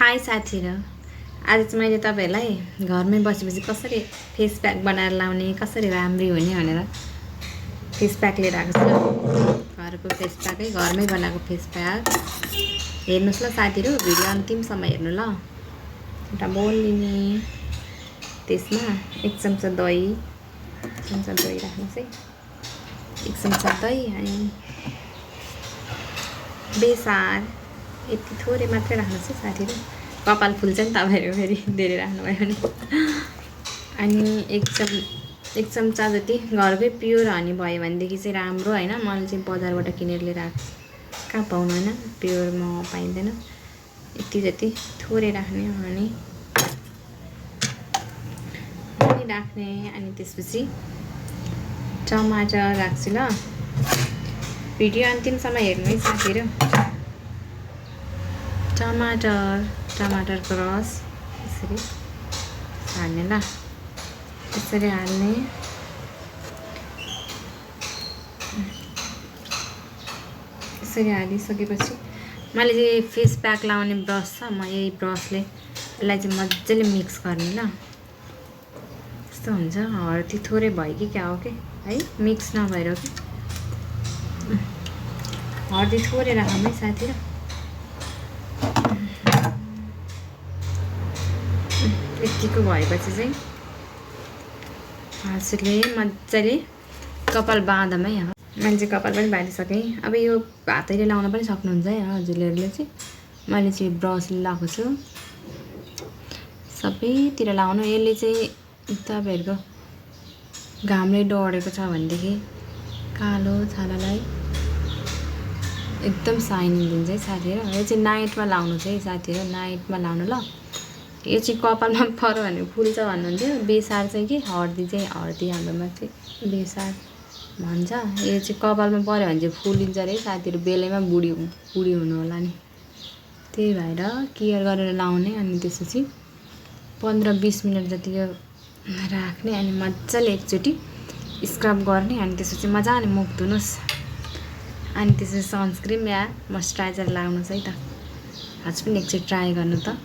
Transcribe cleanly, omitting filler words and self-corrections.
High साथीहरु, आज चाहिँ मैले तपाईहरुलाई घरमै बसेपछि कसरी फेस प्याक बनाएर लाउने, कसरी राम्री हुने भनेर फेस प्याक लिएर आएको छु। घरको फेस प्याकै, घरमै बनाएको फेस प्याक। हेर्नुस् ल साथीहरु, भिडियो अन्तिमसम्म हेर्नु ल। एउटा बोल लिने, त्यसमा 1 चम्चा दही, राख्नुस् है। 1 चम्चा दही अनि बेसार यति थोरै मात्रै राख्नुस् है साथीहरु। कपाल फुल्छ नि तपाईहरु फेरि धेरै राख्नुभयो भने। अनि 1 चम्चा जति घरकै प्योर हनी भयो भनेदेखि चाहिँ राम्रो हैन। मैले चाहिँ बजारबाट किनेर लिएर आएको। कहाँ पाउनु हैन, प्योर म पाइँदैन। यति जति थोरै राख्ने हनी राख्ने। अनि त्यसपछि टमाटर राख्छु ल। भिडियो अन्तिमसम्म हेर्नु है साथीहरु। टमाटरको रस यसरी हाल्ने ल। यसरी हाल्ने। यसरी हालिसकेपछि मैले चाहिँ फेस प्याक लाउने ब्रस छ, म यही ब्रसले यसलाई चाहिँ मज्जाले मिक्स गर्ने ल। यस्तो हुन्छ। हर्दी थोरै भयो कि क्या हो कि है, मिक्स नभएर कि हर्दी थोरै राखौँ है साथीहरु। यतिको भएपछि चाहिँ हातले मजाले कपाल बाँधौँ है। मैले चाहिँ कपाल पनि बाँधिसकेँ। अब यो हातैले लाउन पनि सक्नुहुन्छ है हजुरहरूले चाहिँ। मैले चाहिँ ब्रसले लगाएको छु। सबैतिर लाउनु। यसले चाहिँ तपाईहरुको घामले डढेको छ भनेदेखि कालो छालालाई एकदम साइनिङ दिन्छ है साथीहरु। यो चाहिँ नाइटमा लाउनु चाहिँ साथीहरु, नाइटमा लाउनु ल। यो चाहिँ कपालमा पर्यो भने फुल्छ भन्नुहुन्थ्यो। बेसार चाहिँ के हर्दी हाम्रोमा चाहिँ बेसार भन्छ। यो चाहिँ कपालमा पर्यो भने चाहिँ फुलिन्छ रे साथीहरु। बेलैमा बुढी हुनु होला नि, त्यही भएर केयर गरेर लाउने। अनि त्यसपछि 15-20 मिनट जति यो राख्ने अनि मजाले एकचोटी स्क्रब गर्ने। अनि त्यसपछि मजाले मुख धुनुस्। अनि त्यसपछि सनस्क्रिन या मोइस्चराइजर लाउनुस् है त। हजुर पनि एकचोटि ट्राई गर्नु त।